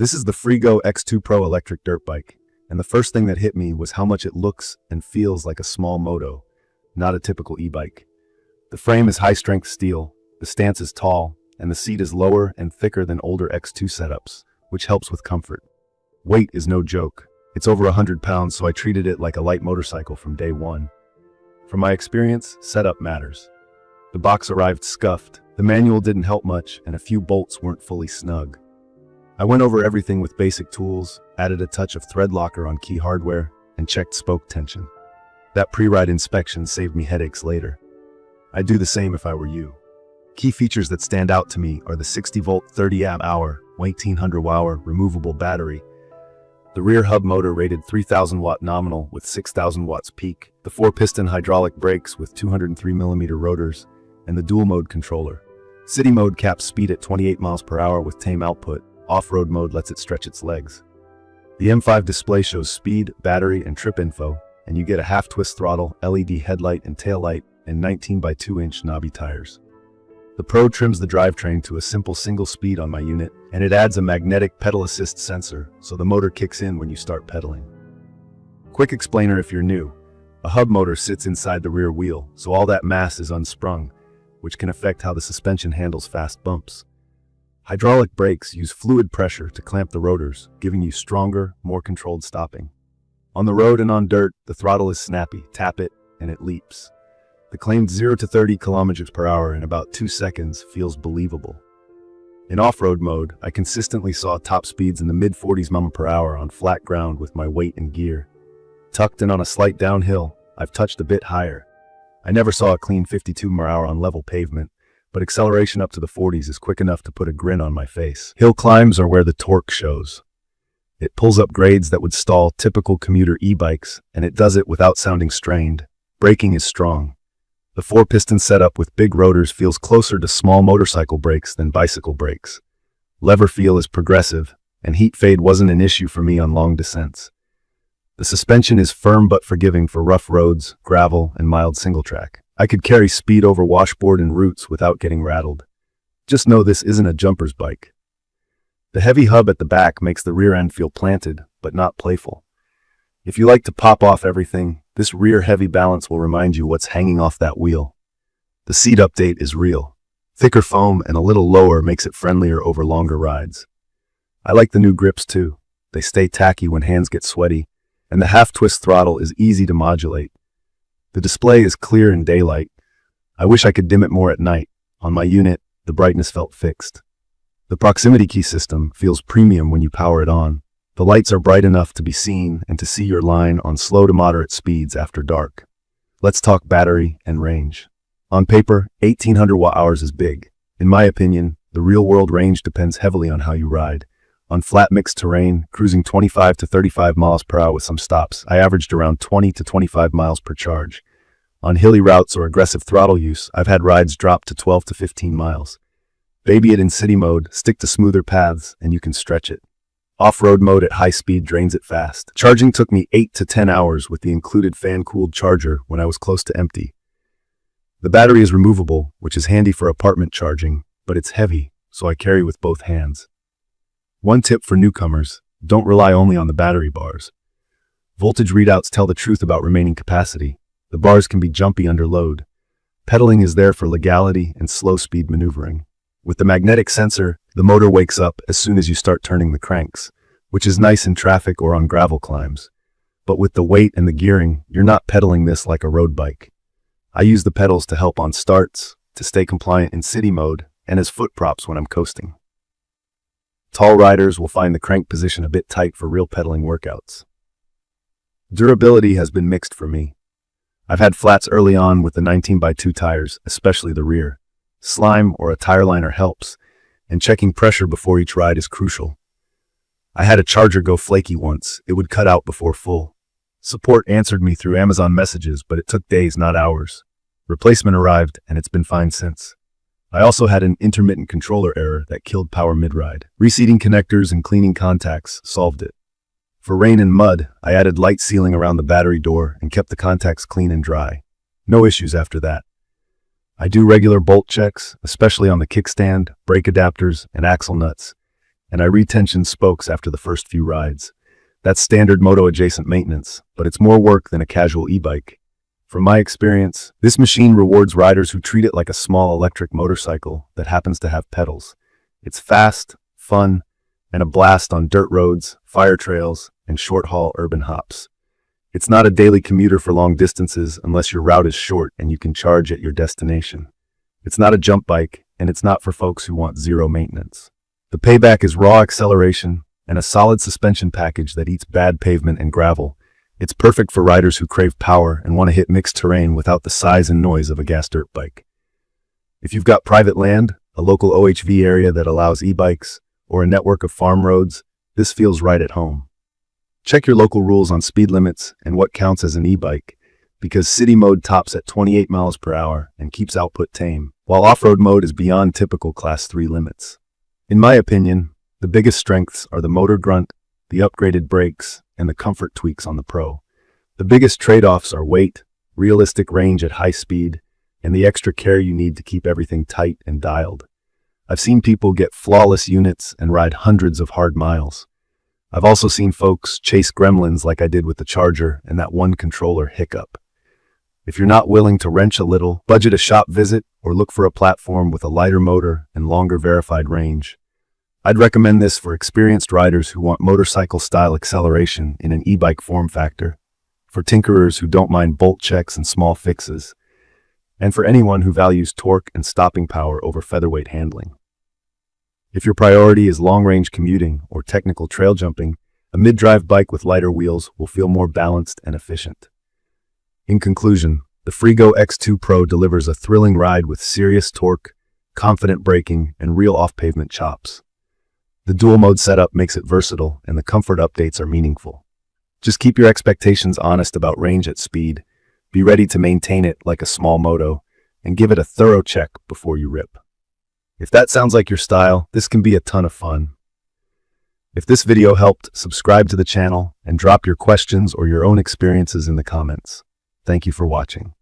This is the Freego X2 Pro electric dirt bike, and the first thing that hit me was how much it looks and feels like a small moto, not a typical e-bike. The frame is high-strength steel, the stance is tall, and the seat is lower and thicker than older X2 setups, which helps with comfort. Weight is no joke. It's over 100 pounds, so I treated it like a light motorcycle from day one. From my experience, setup matters. The box arrived scuffed, the manual didn't help much, and a few bolts weren't fully snug. I went over everything with basic tools, added a touch of thread locker on key hardware, and checked spoke tension. That pre-ride inspection saved me headaches later. I'd do the same if I were you. Key features that stand out to me are the 60-volt 30-amp-hour, 1800-watt removable battery, the rear hub motor rated 3000-watt nominal with 6000 watts peak, the four-piston hydraulic brakes with 203mm rotors, and the dual-mode controller. City mode caps speed at 28 miles per hour with tame output. Off-road mode lets it stretch its legs. The M5 display shows speed, battery, and trip info, and you get a half-twist throttle, LED headlight and taillight, and 19 by 2-inch knobby tires. The Pro trims the drivetrain to a simple single speed on my unit, and it adds a magnetic pedal assist sensor, so the motor kicks in when you start pedaling. Quick explainer if you're new. A hub motor sits inside the rear wheel, so all that mass is unsprung, which can affect how the suspension handles fast bumps. Hydraulic brakes use fluid pressure to clamp the rotors, giving you stronger, more controlled stopping. On the road and on dirt, the throttle is snappy. Tap it, and it leaps. The claimed 0 to 30 kilometers per hour in about 2 seconds feels believable. In off-road mode, I consistently saw top speeds in the mid-40s mph on flat ground with my weight and gear. Tucked in on a slight downhill, I've touched a bit higher. I never saw a clean 52 mph on level pavement, but acceleration up to the 40s is quick enough to put a grin on my face. Hill climbs are where the torque shows. It pulls up grades that would stall typical commuter e-bikes, and it does it without sounding strained. Braking is strong. The four-piston setup with big rotors feels closer to small motorcycle brakes than bicycle brakes. Lever feel is progressive, and heat fade wasn't an issue for me on long descents. The suspension is firm but forgiving for rough roads, gravel, and mild single track. I could carry speed over washboard and roots without getting rattled. Just know this isn't a jumper's bike. The heavy hub at the back makes the rear end feel planted, but not playful. If you like to pop off everything, this rear heavy balance will remind you what's hanging off that wheel. The seat update is real. Thicker foam and a little lower makes it friendlier over longer rides. I like the new grips too. They stay tacky when hands get sweaty, and the half-twist throttle is easy to modulate. The display is clear in daylight. I wish I could dim it more at night. On my unit, the brightness felt fixed. The proximity key system feels premium when you power it on. The lights are bright enough to be seen and to see your line on slow to moderate speeds after dark. Let's talk battery and range. On paper, 1800 watt-hours is big. In my opinion, the real-world range depends heavily on how you ride. On flat mixed terrain, cruising 25 to 35 miles per hour with some stops, I averaged around 20 to 25 miles per charge. On hilly routes or aggressive throttle use, I've had rides drop to 12 to 15 miles. Baby it in city mode, stick to smoother paths, and you can stretch it. Off-road mode at high speed drains it fast. Charging took me 8 to 10 hours with the included fan-cooled charger when I was close to empty. The battery is removable, which is handy for apartment charging, but it's heavy, so I carry with both hands. One tip for newcomers, don't rely only on the battery bars. Voltage readouts tell the truth about remaining capacity. The bars can be jumpy under load. Pedaling is there for legality and slow speed maneuvering. With the magnetic sensor, the motor wakes up as soon as you start turning the cranks, which is nice in traffic or on gravel climbs. But with the weight and the gearing, you're not pedaling this like a road bike. I use the pedals to help on starts, to stay compliant in city mode, and as foot props when I'm coasting. Tall riders will find the crank position a bit tight for real pedaling workouts. Durability has been mixed for me. I've had flats early on with the 19x2 tires, especially the rear. Slime or a tire liner helps, and checking pressure before each ride is crucial. I had a charger go flaky once. It would cut out before full. Support answered me through Amazon messages, but it took days, not hours. Replacement arrived, and it's been fine since. I also had an intermittent controller error that killed power mid-ride. Reseating connectors and cleaning contacts solved it. For rain and mud, I added light sealing around the battery door and kept the contacts clean and dry. No issues after that. I do regular bolt checks, especially on the kickstand, brake adapters, and axle nuts. and I retension spokes after the first few rides. That's standard moto-adjacent maintenance, but it's more work than a casual e-bike. From my experience, this machine rewards riders who treat it like a small electric motorcycle that happens to have pedals. It's fast, fun, and a blast on dirt roads, fire trails, and short-haul urban hops. It's not a daily commuter for long distances unless your route is short and you can charge at your destination. It's not a jump bike, and it's not for folks who want zero maintenance. The payback is raw acceleration and a solid suspension package that eats bad pavement and gravel. It's perfect for riders who crave power and want to hit mixed terrain without the size and noise of a gas dirt bike. If you've got private land, a local OHV area that allows e-bikes, or a network of farm roads, this feels right at home. Check your local rules on speed limits and what counts as an e-bike, because city mode tops at 28 miles per hour and keeps output tame, while off-road mode is beyond typical Class 3 limits. In my opinion, the biggest strengths are the motor grunt, the upgraded brakes, and the comfort tweaks on the Pro. The biggest trade-offs are weight, realistic range at high speed, and the extra care you need to keep everything tight and dialed. I've seen people get flawless units and ride hundreds of hard miles. I've also seen folks chase gremlins like I did with the Charger and that one controller hiccup. If you're not willing to wrench a little, budget a shop visit or look for a platform with a lighter motor and longer verified range. I'd recommend this for experienced riders who want motorcycle-style acceleration in an e-bike form factor, for tinkerers who don't mind bolt checks and small fixes, and for anyone who values torque and stopping power over featherweight handling. If your priority is long-range commuting or technical trail jumping, a mid-drive bike with lighter wheels will feel more balanced and efficient. In conclusion, the Freego X2 Pro delivers a thrilling ride with serious torque, confident braking, and real off-pavement chops. The dual-mode setup makes it versatile, and the comfort updates are meaningful. Just keep your expectations honest about range at speed, be ready to maintain it like a small moto, and give it a thorough check before you rip. If that sounds like your style, this can be a ton of fun. If this video helped, subscribe to the channel and drop your questions or your own experiences in the comments. Thank you for watching.